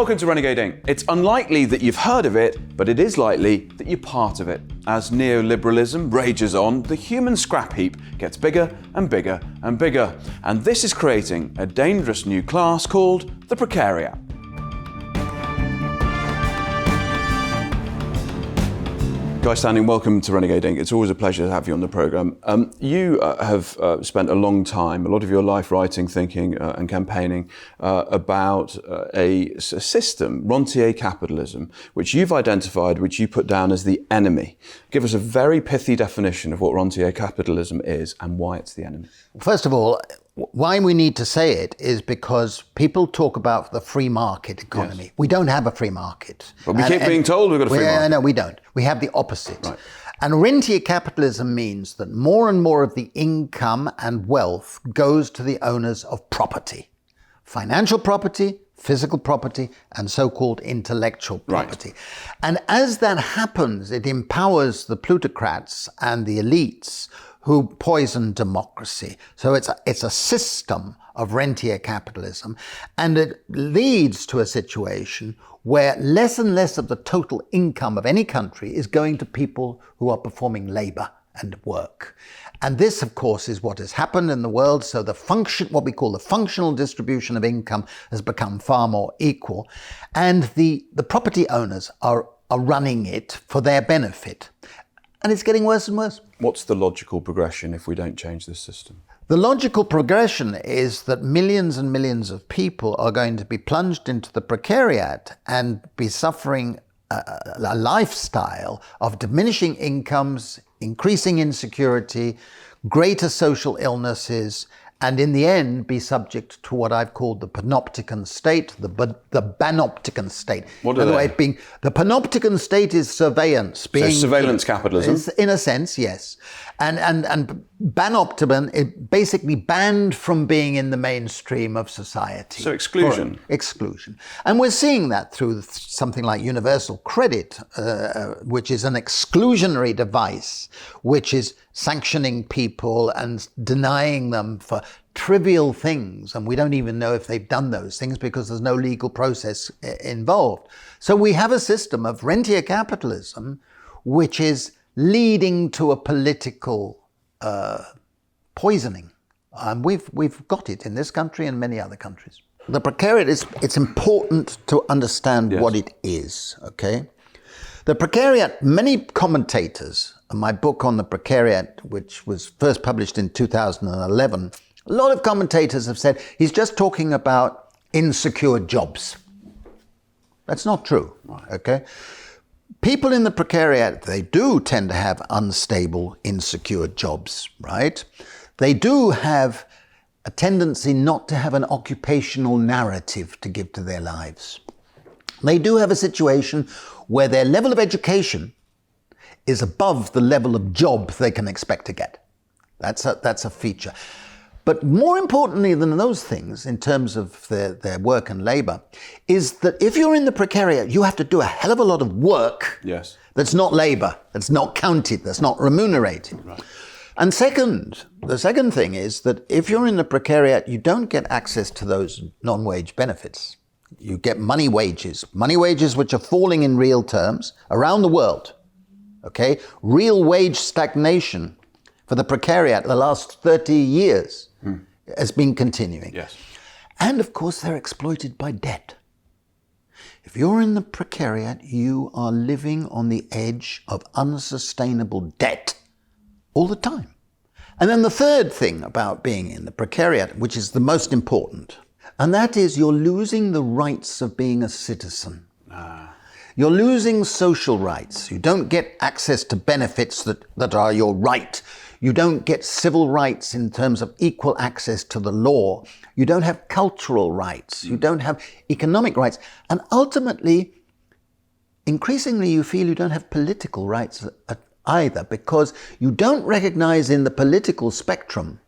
Welcome to Renegade Inc. It's unlikely that you've heard of it, but it is likely that you're part of it. As neoliberalism rages on, the human scrap heap gets bigger and bigger and bigger. And this is creating a dangerous new class called the Precariat. Guy Standing, welcome to Renegade Inc. It's always a pleasure to have you on the programme. You have spent a long time, a lot of your life writing, thinking and campaigning about a system, rentier capitalism, which you've identified, which you put down as the enemy. Give us a very pithy definition of what rentier capitalism is and why it's the enemy. First of all, why we need to say it is because people talk about the free market economy. Yes. We don't have a free market. But we keep being told we've got a free market. No, we don't. We have the opposite. Right. And rentier capitalism means that more and more of the income and wealth goes to the owners of property. Financial property, physical property, and so-called intellectual property. Right. And as that happens, it empowers the plutocrats and the elites who poison democracy. So it's a system of rentier capitalism, and it leads to a situation where less and less of the total income of any country is going to people who are performing labor and work. And this, of course, is what has happened in the world. So what we call the functional distribution of income has become far more equal, and the property owners are running it for their benefit. And it's getting worse and worse. What's the logical progression if we don't change this system? The logical progression is that millions and millions of people are going to be plunged into the precariat and be suffering a lifestyle of diminishing incomes, increasing insecurity, greater social illnesses, and in the end be subject to what I've called the panopticon state, the panopticon state. What are they? The panopticon state is surveillance. So surveillance capitalism? In a sense, yes. And panopticon, it basically banned from being in the mainstream of society. So exclusion? Exclusion. And we're seeing that through something like universal credit, which is an exclusionary device, which is sanctioning people and denying them for trivial things. And we don't even know if they've done those things because there's no legal process involved. So we have a system of rentier capitalism, which is leading to a political poisoning. And we've got it in this country and many other countries. The precariat it's important to understand what it is, okay? The precariat, many commentators, my book on the precariat, which was first published in 2011, a lot of commentators have said he's just talking about insecure jobs. That's not true, okay? People in the precariat, they do tend to have unstable, insecure jobs, right? They do have a tendency not to have an occupational narrative to give to their lives. They do have a situation where their level of education is above the level of job they can expect to get. That's a feature. But more importantly than those things, in terms of their work and labor, is that if you're in the precariat, you have to do a hell of a lot of work that's not labor, that's not counted, that's not remunerated. Right. And the second thing is that if you're in the precariat, you don't get access to those non-wage benefits. You get money wages which are falling in real terms around the world. Okay, real wage stagnation for the precariat the last 30 years has been continuing. Yes. And of course, they're exploited by debt. If you're in the precariat, you are living on the edge of unsustainable debt all the time. And then the third thing about being in the precariat, which is the most important, and that is you're losing the rights of being a citizen. You're losing social rights. You don't get access to benefits that are your right. You don't get civil rights in terms of equal access to the law. You don't have cultural rights. You don't have economic rights. And ultimately, increasingly, you feel you don't have political rights either, because you don't recognize in the political spectrum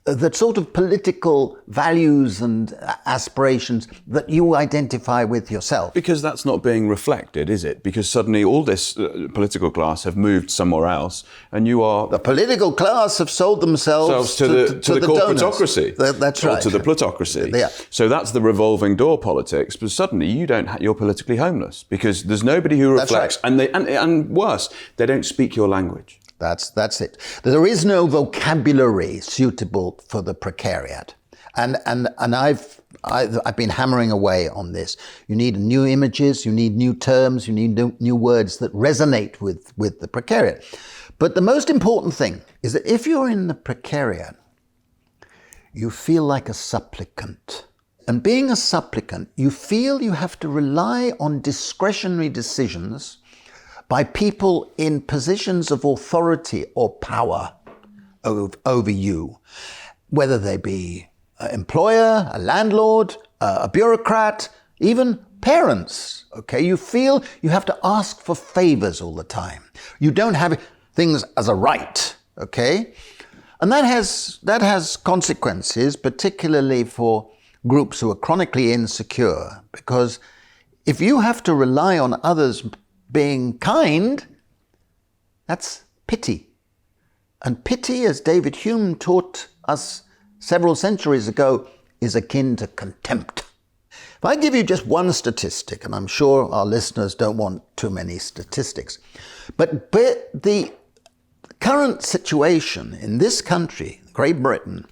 the sort of political values and aspirations that you identify with yourself. Because that's not being reflected, is it? Because suddenly all this political class have moved somewhere else, and you are... The political class have sold themselves to the corporatocracy. That's right. Or to the plutocracy. Yeah. So that's the revolving door politics, but suddenly you're politically homeless because there's nobody who reflects, right. and worse, they don't speak your language. That's it. There is no vocabulary suitable for the precariat. And I've been hammering away on this. You need new images, you need new terms, you need new words that resonate with the precariat. But the most important thing is that if you're in the precariat, you feel like a supplicant. And being a supplicant, you feel you have to rely on discretionary decisions by people in positions of authority or power over you, whether they be an employer, a landlord, a bureaucrat, even parents. Okay, you feel you have to ask for favors all the time. You don't have things as a right. Okay, and that has consequences, particularly for groups who are chronically insecure, because if you have to rely on others being kind, that's pity. And pity, as David Hume taught us several centuries ago, is akin to contempt. If I give you just one statistic, and I'm sure our listeners don't want too many statistics, but the current situation in this country, Great Britain,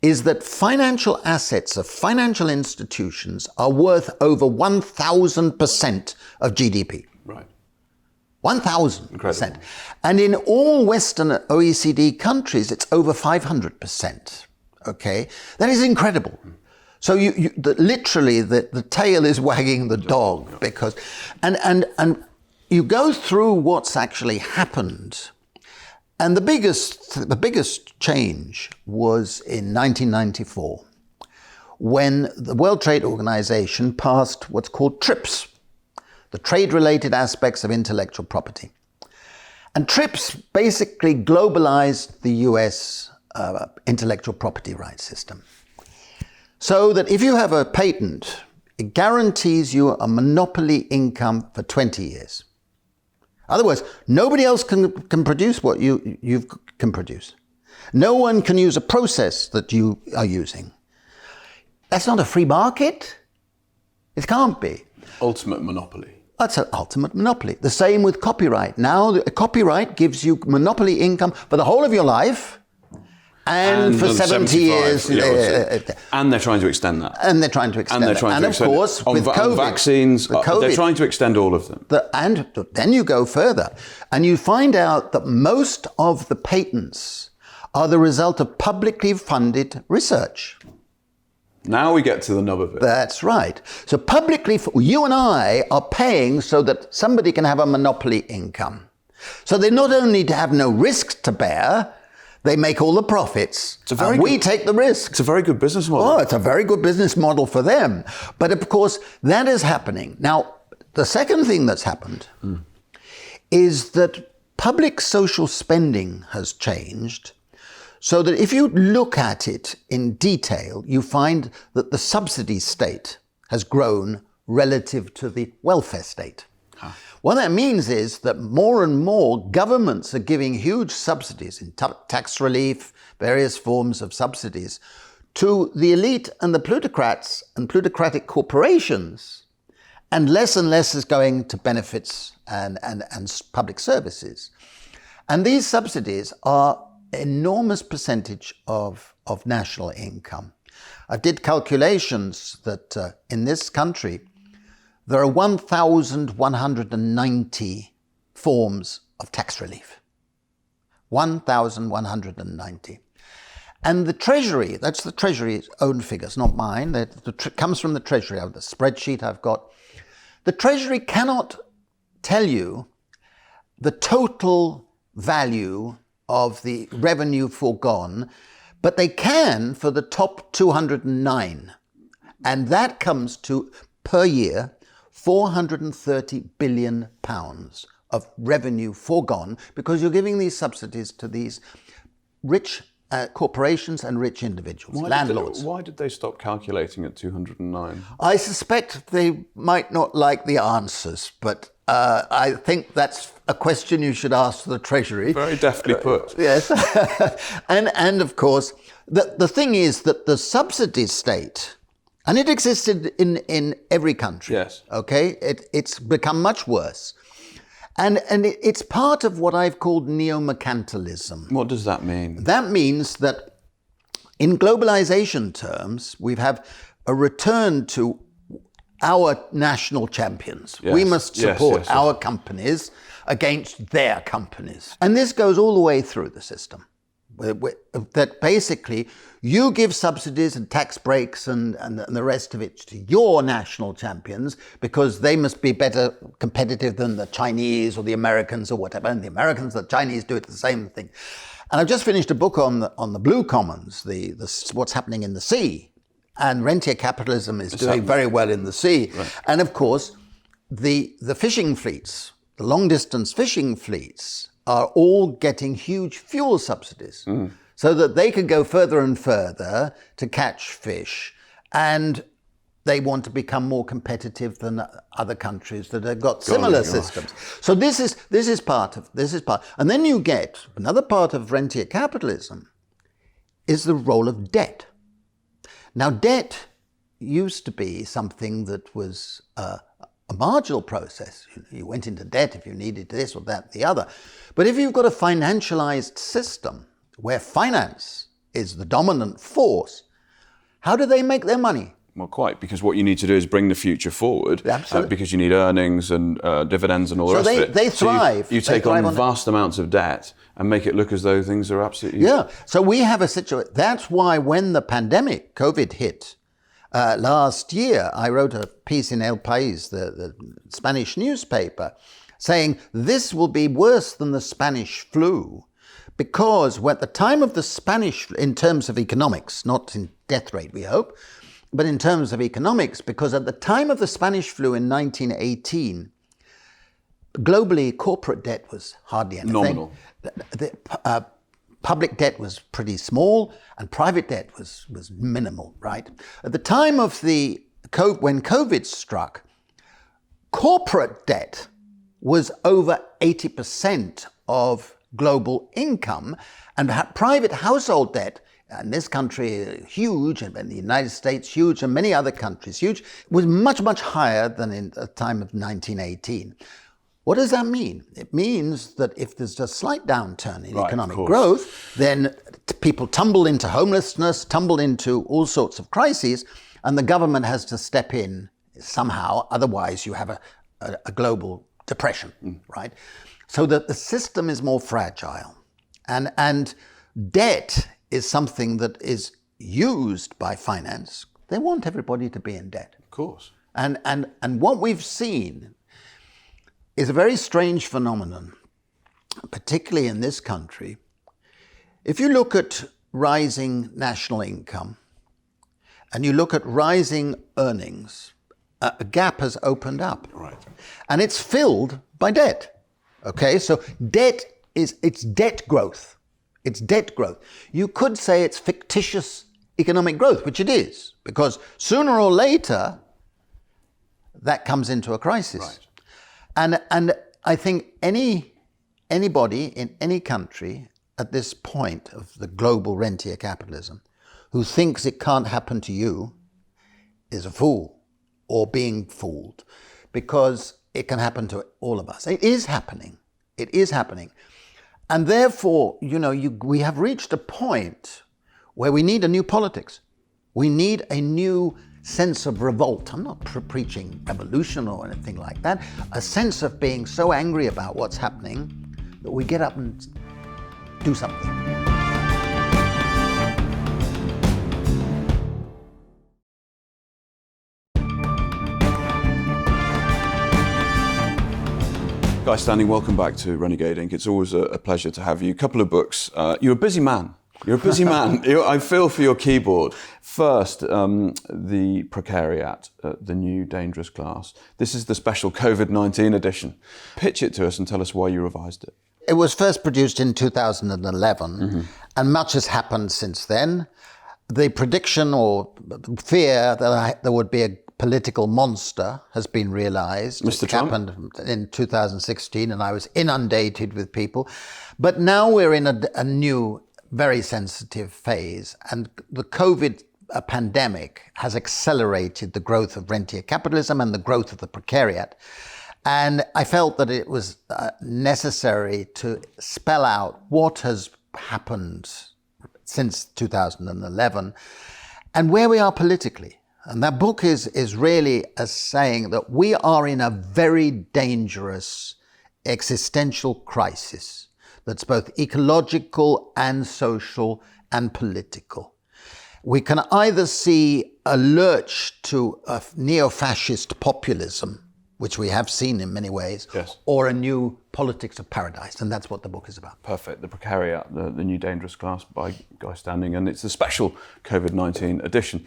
is that financial assets of financial institutions are worth over 1,000% of GDP. Right. 1,000%. And in all Western OECD countries, it's over 500%. Okay? That is incredible. So literally the tail is wagging the dog because, and you go through what's actually happened. And the biggest change was in 1994, when the World Trade Organization passed what's called TRIPS, the trade-related aspects of intellectual property. And TRIPS basically globalized the US intellectual property rights system. So that if you have a patent, it guarantees you a monopoly income for 20 years. In other words, nobody else can produce what you can produce. No one can use a process that you are using. That's not a free market. It can't be. Ultimate monopoly. That's an ultimate monopoly. The same with copyright. Now, copyright gives you monopoly income for the whole of your life and for 70 years. And they're trying to extend that. And of course, with COVID. Vaccines, they're trying to extend all of them. And then you go further and you find out that most of the patents are the result of publicly funded research. Now we get to the nub of it. That's right. So publicly, you and I are paying so that somebody can have a monopoly income. So they not only have no risk to bear, they make all the profits. We take the risks. It's a very good business model. Oh, it's a very good business model for them. But of course, that is happening. Now, the second thing that's happened is that public social spending has changed, so that if you look at it in detail, you find that the subsidy state has grown relative to the welfare state. What that means is that more and more governments are giving huge subsidies in tax relief, various forms of subsidies, to the elite and the plutocrats and plutocratic corporations, and less is going to benefits and public services. And these subsidies are enormous percentage of national income. I did calculations that in this country, there are 1,190 forms of tax relief. 1,190. And the Treasury, that's the Treasury's own figures, not mine. It comes from the Treasury, the spreadsheet I've got. The Treasury cannot tell you the total value of the revenue foregone, but they can for the top 209. And that comes to, per year, 430 billion pounds of revenue foregone because you're giving these subsidies to these rich corporations and rich individuals, landlords. Why did they stop calculating at 209? I suspect they might not like the answers, but I think that's a question you should ask the Treasury. Very deftly put. Yes. and of course, the thing is that the subsidy state, and it existed in every country. Yes. Okay? It's become much worse. And it's part of what I've called neo-mercantilism. What does that mean? That means that in globalization terms, we have a return to our national champions. Yes. We must support Yes. our companies against their companies. And this goes all the way through the system. That basically you give subsidies and tax breaks and the rest of it to your national champions because they must be better competitive than the Chinese or the Americans or whatever. And the Americans, the Chinese do it the same thing. And I've just finished a book on the blue commons, what's happening in the sea. And rentier capitalism is doing very well in the sea. Right. And of course, the fishing fleets, the long distance fishing fleets, are all getting huge fuel subsidies so that they can go further and further to catch fish. And they want to become more competitive than other countries that have got similar systems. So this is part. And then you get another part of rentier capitalism is the role of debt. Now, debt used to be something that was a marginal process. You went into debt if you needed this or that, the other. But if you've got a financialized system where finance is the dominant force, how do they make their money? Well, quite, because what you need to do is bring the future forward. Absolutely. Because you need earnings and dividends and all the rest of it. They thrive. So you take on vast amounts of debt and make it look as though things are absolutely... Yeah. So we have a situation. That's why when the pandemic, COVID, hit last year, I wrote a piece in El País, the Spanish newspaper, saying this will be worse than the Spanish flu because at the time of the Spanish, in terms of economics, not in death rate, we hope, but in terms of economics, because at the time of the Spanish flu in 1918, globally corporate debt was hardly anything. Nominal. The public debt was pretty small and private debt was minimal, right? At the time of when COVID struck, corporate debt was over 80% of global income, and private household debt, in this country huge, and in the United States huge, and many other countries huge, was much, much higher than in the time of 1918. What does that mean? It means that if there's a slight downturn in economic growth, then people tumble into homelessness, tumble into all sorts of crises, and the government has to step in somehow. Otherwise, you have a global depression, right? So that the system is more fragile. And debt is something that is used by finance. They want everybody to be in debt. Of course. And what we've seen is a very strange phenomenon, particularly in this country. If you look at rising national income and you look at rising earnings, a gap has opened up. Right. And it's filled by debt. Okay, so it's debt growth. It's debt growth. You could say it's fictitious economic growth, which it is, because sooner or later that comes into a crisis. Right. And I think anybody in any country at this point of the global rentier capitalism who thinks it can't happen to you is a fool or being fooled, because it can happen to all of us. It is happening. It is happening. And therefore, we have reached a point where we need a new politics. We need a new sense of revolt. I'm not preaching revolution or anything like that. A sense of being so angry about what's happening that we get up and do something. Guy Standing, welcome back to Renegade Inc. It's always a pleasure to have you. A couple of books. You're a busy man. I feel for your keyboard. First, the Precariat, the new dangerous class. This is the special COVID-19 edition. Pitch it to us and tell us why you revised it. It was first produced in 2011, and much has happened since then. The prediction or fear that there would be a political monster has been realized. Mr. It Trump? happened in 2016, and I was inundated with people. But now we're in a new, very sensitive phase, and the COVID pandemic has accelerated the growth of rentier capitalism and the growth of the precariat. And I felt that it was necessary to spell out what has happened since 2011 and where we are politically. And that book is really saying that we are in a very dangerous existential crisis that's both ecological and social and political. We can either see a lurch to a neo-fascist populism, which we have seen in many ways, yes, or a new politics of paradise. And that's what the book is about. Perfect. The Precariat, the New Dangerous Class by Guy Standing, and it's a special COVID-19 edition.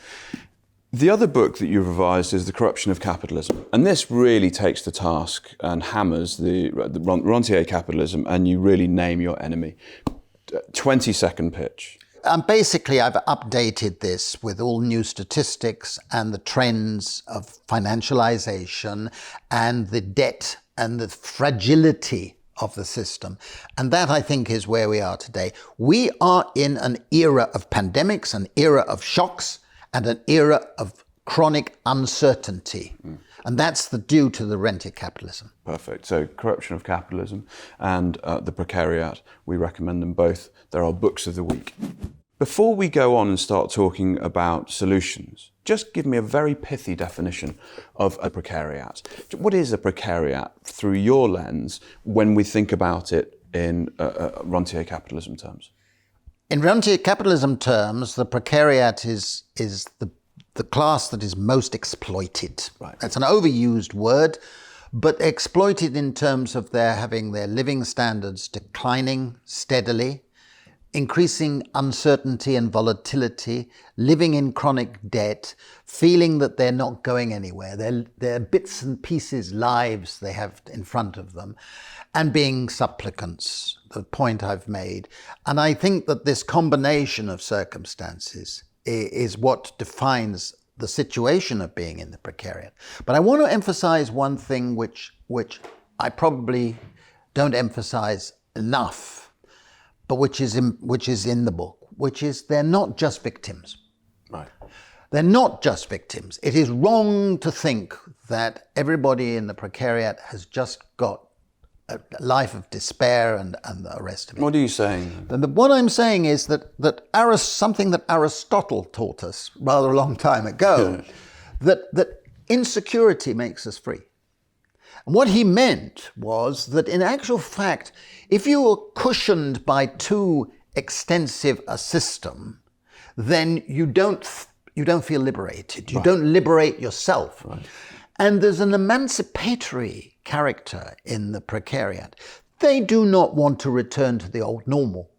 The other book that you've revised is The Corruption of Capitalism. And this really takes to task and hammers the rentier capitalism, and you really name your enemy. 20-second pitch. Basically, I've updated this with all new statistics and the trends of financialization and the debt and the fragility of the system. And that, I think, is where we are today. We are in an era of pandemics, an era of shocks, and an era of chronic uncertainty. And that's due to the rentier capitalism. Perfect. So Corruption of Capitalism and The Precariat, we recommend them both. They're our books of the week. Before we go on and start talking about solutions, just give me a very pithy definition of a precariat. What is a precariat through your lens when we think about it in rentier capitalism terms? In rentier capitalism terms, the precariat is the class that is most exploited. Right. That's an overused word, but exploited in terms of having their living standards declining steadily, increasing uncertainty and volatility, living in chronic debt, feeling that they're not going anywhere. They're bits and pieces lives they have in front of them, and being supplicants, the point I've made. And I think that this combination of circumstances is what defines the situation of being in the precariat. But I want to emphasize one thing which I probably don't emphasize enough, but which is in the book, which is they're not just victims. Right. They're not just victims. It is wrong to think that everybody in the precariat has just got a life of despair and the rest of it. What are you saying? What I'm saying is that something that Aristotle taught us rather a long time ago, that insecurity makes us free. And what he meant was that in actual fact, if you were cushioned by too extensive a system, then you don't feel liberated. You don't liberate yourself. Right. And there's an emancipatory character in the precariat. They do not want to return to the old normal.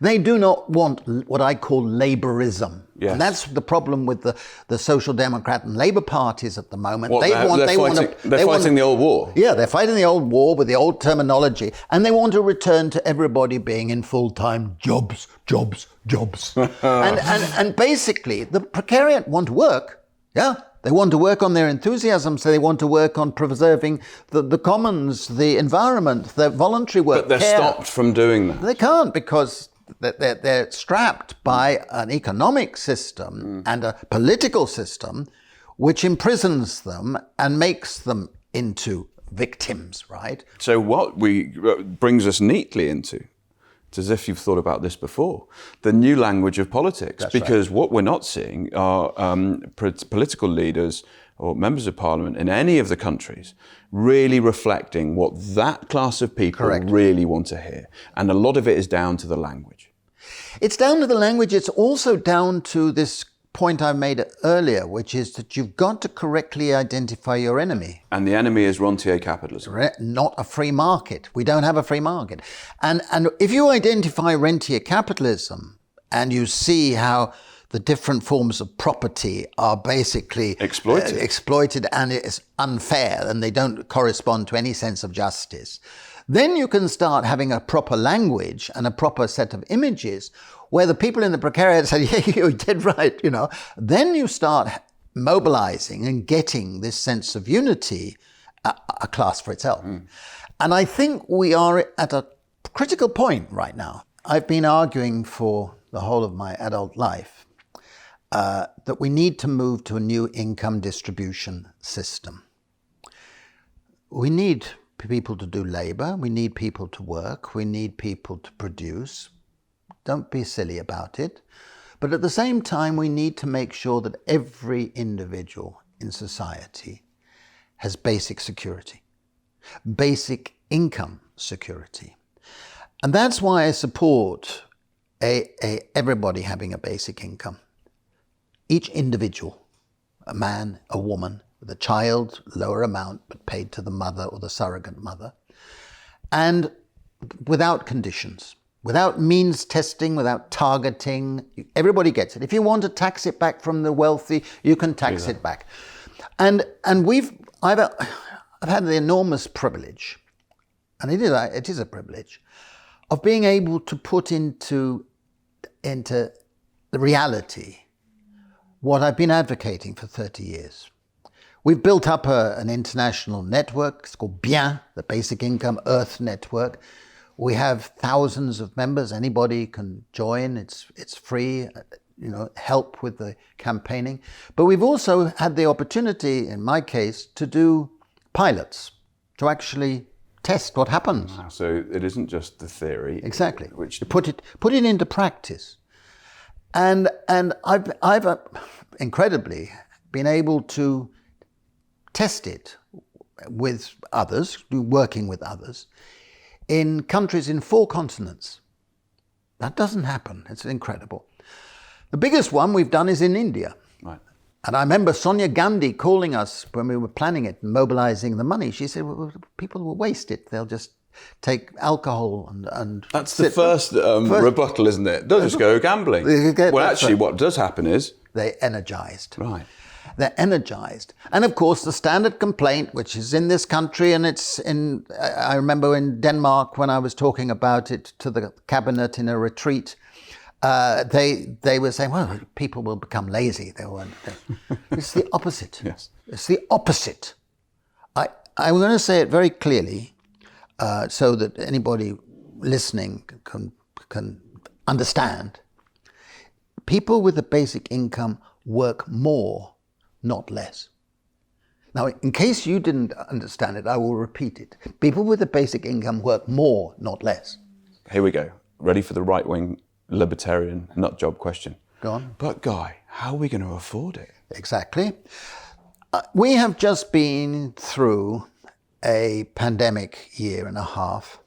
They do not want what I call laborism. Yes. And that's the problem with the Social Democrat and Labour parties at the moment. They're fighting the old war. Yeah, they're fighting the old war with the old terminology, and they want to return to everybody being in full-time jobs. and basically, the precariat want to work, yeah. They want to work on their enthusiasm, so they want to work on preserving the commons, the environment, their voluntary work. But they're stopped from doing that. They can't, because they're strapped by an economic system and a political system which imprisons them and makes them into victims, right? So what brings us neatly into, it's as if you've thought about this before, the new language of politics. That's because right. What we're not seeing are political leaders or members of parliament in any of the countries really reflecting what that class of people Correct. really want to hear. And a lot of it is down to the language. It's down to the language. It's also down to this point I made earlier, which is that you've got to correctly identify your enemy. And the enemy is rentier capitalism. Not a free market. We don't have a free market. And if you identify rentier capitalism and you see how the different forms of property are basically exploited and it's unfair and they don't correspond to any sense of justice, then you can start having a proper language and a proper set of images where the people in the precariat say, yeah, you did right, Then you start mobilizing and getting this sense of unity, a class for itself. And I think we are at a critical point right now. I've been arguing for the whole of my adult life that we need to move to a new income distribution system. We need people to do labor, we need people to work, we need people to produce. Don't be silly about it. But at the same time, we need to make sure that every individual in society has basic security, basic income security. And that's why I support everybody having a basic income. Each individual, a man, a woman, with a child, lower amount, but paid to the mother or the surrogate mother, and without conditions, without means testing, without targeting. Everybody gets it. If you want to tax it back from the wealthy, you can tax it back. And I've had the enormous privilege, and it is a privilege, of being able to put into the reality what I've been advocating for 30 years. We've built up an international network. It's called BIEN, the Basic Income Earth Network. We have thousands of members. Anybody can join. It's free, help with the campaigning. But we've also had the opportunity, in my case, to do pilots, to actually test what happens. So it isn't just the theory. Exactly. Which to put it into practice. And I've incredibly been able to test it with others, working with others, in countries in 4 continents. That doesn't happen. It's incredible. The biggest one we've done is in India. Right. And I remember Sonia Gandhi calling us when we were planning it and mobilizing the money. She said, well, people will waste it. They'll just take alcohol and That's the first rebuttal, isn't it? They'll just go gambling. What does happen is they're energized. Right. They're energized. And of course, the standard complaint, which is in this country, and I remember in Denmark when I was talking about it to the cabinet in a retreat, they were saying, well, people will become lazy. It's the opposite. Yes. It's the opposite. I'm going to say it very clearly so that anybody listening can understand. People with a basic income work more, not less. Now, in case you didn't understand it, I will repeat it. People with a basic income work more, not less. Here we go. Ready for the right-wing libertarian nut job question. Go on. But Guy, how are we going to afford it? Exactly. We have just been through a pandemic year and a half.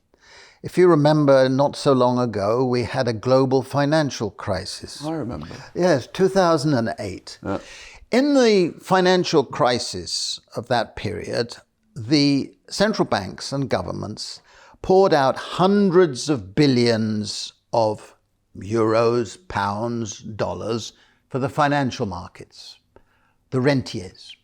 If you remember, not so long ago, we had a global financial crisis. I remember. Yes, 2008. Yeah. In the financial crisis of that period, the central banks and governments poured out hundreds of billions of euros, pounds, dollars for the financial markets, the rentiers.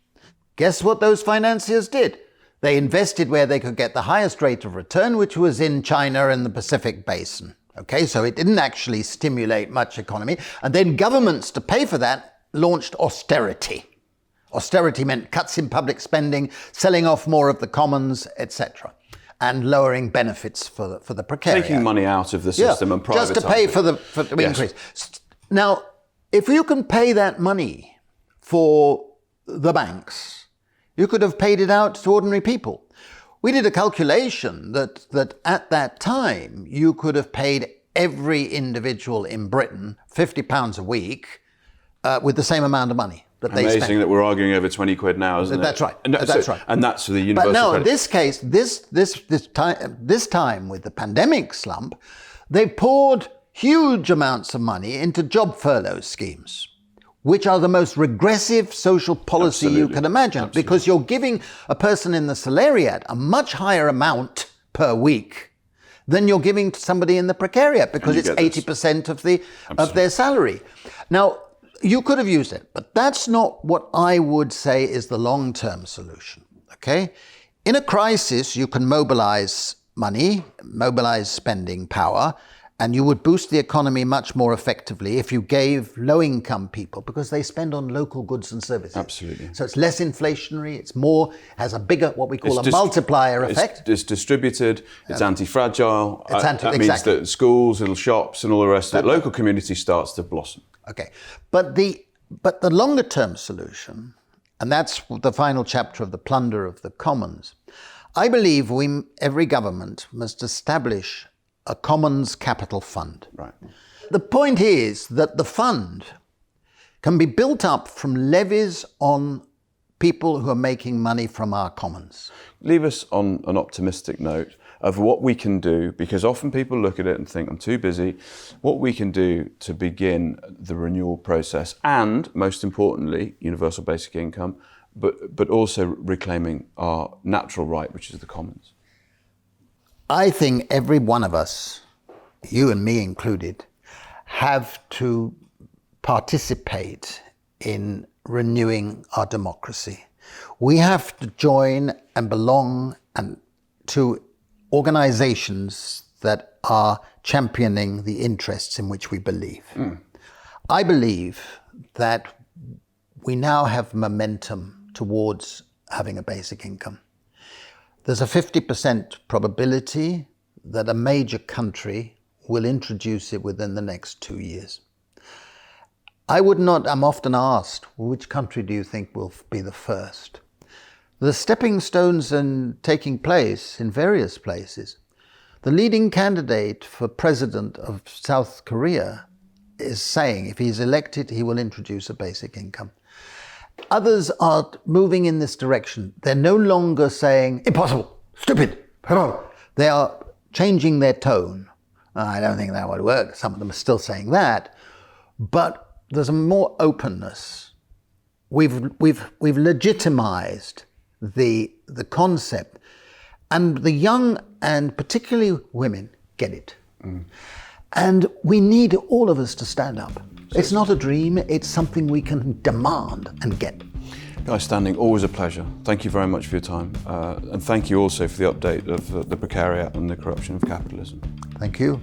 Guess what those financiers did? They invested where they could get the highest rate of return, which was in China and the Pacific Basin. Okay, so it didn't actually stimulate much economy. And then governments, to pay for that, launched austerity. Austerity meant cuts in public spending, selling off more of the commons, etc., and lowering benefits for the precariat. Taking money out of the system and privatising. Just to pay for the increase. Now, if you can pay that money for the banks, you could have paid it out to ordinary people. We did a calculation that at that time, you could have paid every individual in Britain £50 a week with the same amount of money that they spent. Amazing that we're arguing over 20 quid now, isn't it? That's right. That's right. And that's for the universal But no, credit. in this case, this time with the pandemic slump, they poured huge amounts of money into job furlough schemes, which are the most regressive social policy you can imagine. Absolutely. Because you're giving a person in the salariat a much higher amount per week than you're giving to somebody in the precariat, because it's 80% of their salary. Now, You could have used it, but that's not what I would say is the long-term solution, okay? In a crisis, you can mobilize money, mobilize spending power, and you would boost the economy much more effectively if you gave low-income people, because they spend on local goods and services. Absolutely. So it's less inflationary, it's more, has a bigger, what we call a multiplier effect. It's distributed, it's anti-fragile. That means exactly. that schools, little shops and all the rest of it, local community starts to blossom. Okay, but the longer-term solution, and that's the final chapter of the plunder of the commons, I believe every government must establish a commons capital fund. Right. The point is that the fund can be built up from levies on people who are making money from our commons. Leave us on an optimistic note of what we can do, because often people look at it and think, I'm too busy, what we can do to begin the renewal process and, most importantly, universal basic income, but also reclaiming our natural right, which is the commons. I think every one of us, you and me included, have to participate in renewing our democracy. We have to join and belong to organizations that are championing the interests in which we believe. I believe that we now have momentum towards having a basic income. There's a 50% probability that a major country will introduce it within the next 2 years. I'm often asked, which country do you think will be the first? The stepping stones are taking place in various places. The leading candidate for president of South Korea is saying if he's elected, he will introduce a basic income. Others are moving in this direction. They're no longer saying, impossible, stupid, they are changing their tone. I don't think that would work. Some of them are still saying that. But there's a more openness. We've legitimized the concept. And the young, and particularly women, get it. And we need all of us to stand up. It's not a dream, it's something we can demand and get. Guy Standing, always a pleasure. Thank you very much for your time. And thank you also for the update of the Precariat and the corruption of capitalism. Thank you.